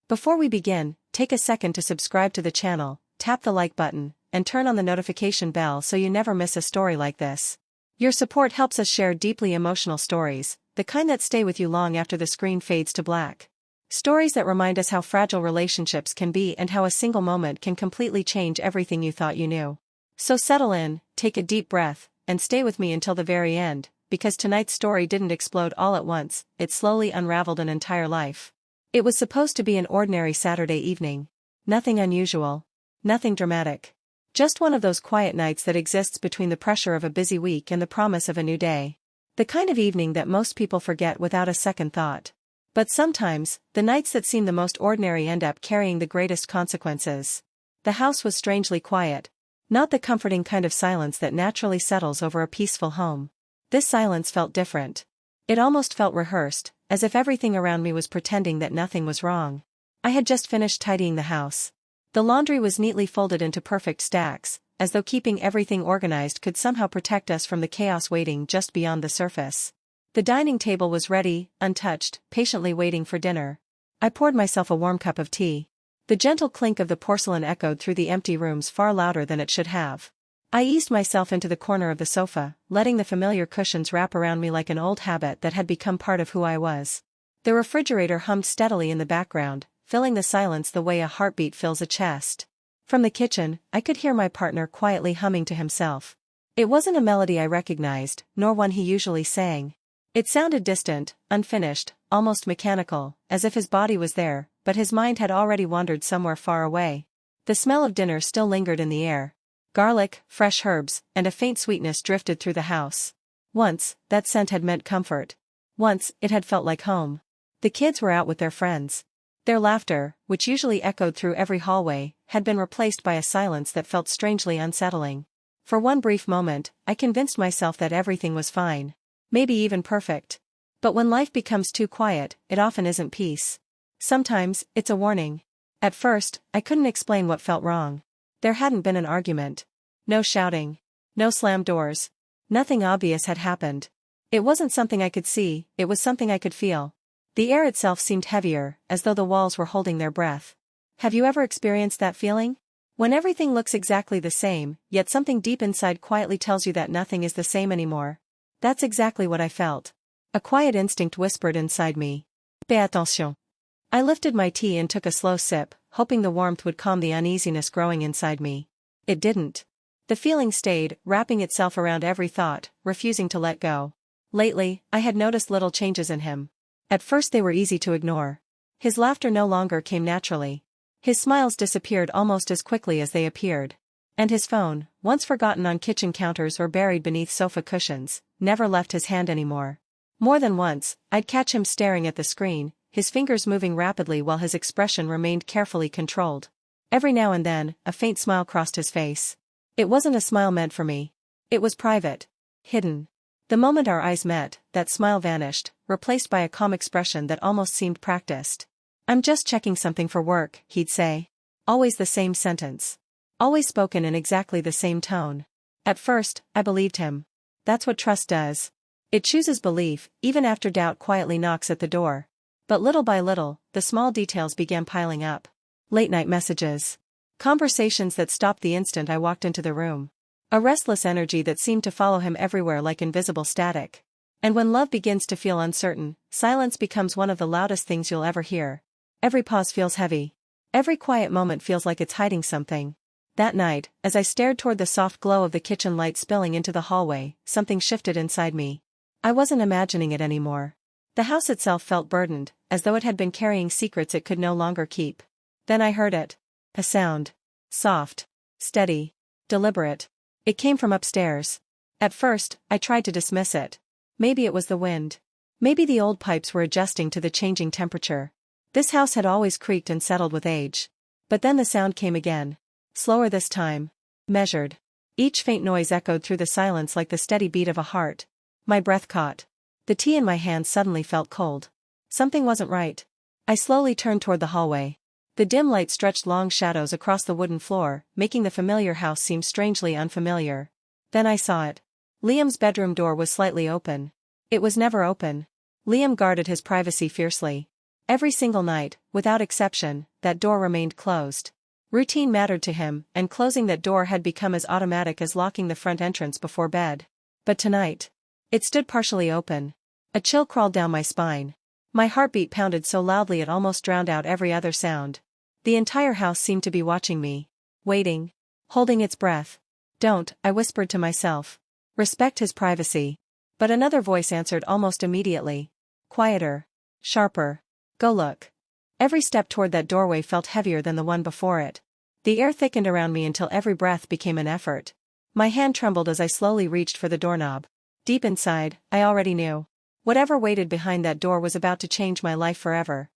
Before we begin, take a second to subscribe to the channel, tap the like button, and turn on the notification bell so you never miss a story like this. Your support helps us share deeply emotional stories, the kind that stay with you long after the screen fades to black. Stories that remind us how fragile relationships can be and how a single moment can completely change everything you thought you knew. So settle in, take a deep breath, and stay with me until the very end, because tonight's story didn't explode all at once, it slowly unraveled an entire life. It was supposed to be an ordinary Saturday evening. Nothing unusual. Nothing dramatic. Just one of those quiet nights that exists between the pressure of a busy week and the promise of a new day. The kind of evening that most people forget without a second thought. But sometimes, the nights that seem the most ordinary end up carrying the greatest consequences. The house was strangely quiet. Not the comforting kind of silence that naturally settles over a peaceful home. This silence felt different. It almost felt rehearsed, as if everything around me was pretending that nothing was wrong. I had just finished tidying the house. The laundry was neatly folded into perfect stacks, as though keeping everything organized could somehow protect us from the chaos waiting just beyond the surface. The dining table was ready, untouched, patiently waiting for dinner. I poured myself a warm cup of tea. The gentle clink of the porcelain echoed through the empty rooms far louder than it should have. I eased myself into the corner of the sofa, letting the familiar cushions wrap around me like an old habit that had become part of who I was. The refrigerator hummed steadily in the background, filling the silence the way a heartbeat fills a chest. From the kitchen, I could hear my partner quietly humming to himself. It wasn't a melody I recognized, nor one he usually sang. It sounded distant, unfinished, almost mechanical, as if his body was there, but his mind had already wandered somewhere far away. The smell of dinner still lingered in the air. Garlic, fresh herbs, and a faint sweetness drifted through the house. Once, that scent had meant comfort. Once, it had felt like home. The kids were out with their friends. Their laughter, which usually echoed through every hallway, had been replaced by a silence that felt strangely unsettling. For one brief moment, I convinced myself that everything was fine. Maybe even perfect. But when life becomes too quiet, it often isn't peace. Sometimes, it's a warning. At first, I couldn't explain what felt wrong. There hadn't been an argument. No shouting. No slammed doors. Nothing obvious had happened. It wasn't something I could see, it was something I could feel. The air itself seemed heavier, as though the walls were holding their breath. Have you ever experienced that feeling? When everything looks exactly the same, yet something deep inside quietly tells you that nothing is the same anymore. That's exactly what I felt. A quiet instinct whispered inside me. Fais attention. I lifted my tea and took a slow sip, hoping the warmth would calm the uneasiness growing inside me. It didn't. The feeling stayed, wrapping itself around every thought, refusing to let go. Lately, I had noticed little changes in him. At first they were easy to ignore. His laughter no longer came naturally. His smiles disappeared almost as quickly as they appeared. And his phone, once forgotten on kitchen counters or buried beneath sofa cushions, never left his hand anymore. More than once, I'd catch him staring at the screen, his fingers moving rapidly while his expression remained carefully controlled. Every now and then, a faint smile crossed his face. It wasn't a smile meant for me. It was private. Hidden. The moment our eyes met, that smile vanished, replaced by a calm expression that almost seemed practiced. "I'm just checking something for work," he'd say. Always the same sentence. Always spoken in exactly the same tone. At first, I believed him. That's what trust does. It chooses belief, even after doubt quietly knocks at the door. But little by little, the small details began piling up. Late-night messages. Conversations that stopped the instant I walked into the room. A restless energy that seemed to follow him everywhere like invisible static. And when love begins to feel uncertain, silence becomes one of the loudest things you'll ever hear. Every pause feels heavy. Every quiet moment feels like it's hiding something. That night, as I stared toward the soft glow of the kitchen light spilling into the hallway, something shifted inside me. I wasn't imagining it anymore. The house itself felt burdened, as though it had been carrying secrets it could no longer keep. Then I heard it. A sound. Soft. Steady. Deliberate. It came from upstairs. At first, I tried to dismiss it. Maybe it was the wind. Maybe the old pipes were adjusting to the changing temperature. This house had always creaked and settled with age. But then the sound came again. Slower this time. Measured. Each faint noise echoed through the silence like the steady beat of a heart. My breath caught. The tea in my hand suddenly felt cold. Something wasn't right. I slowly turned toward the hallway. The dim light stretched long shadows across the wooden floor, making the familiar house seem strangely unfamiliar. Then I saw it. Liam's bedroom door was slightly open. It was never open. Liam guarded his privacy fiercely. Every single night, without exception, that door remained closed. Routine mattered to him, and closing that door had become as automatic as locking the front entrance before bed. But tonight, it stood partially open. A chill crawled down my spine. My heartbeat pounded so loudly it almost drowned out every other sound. The entire house seemed to be watching me. Waiting. Holding its breath. Don't, I whispered to myself. Respect his privacy. But another voice answered almost immediately. Quieter. Sharper. Go look. Every step toward that doorway felt heavier than the one before it. The air thickened around me until every breath became an effort. My hand trembled as I slowly reached for the doorknob. Deep inside, I already knew. Whatever waited behind that door was about to change my life forever.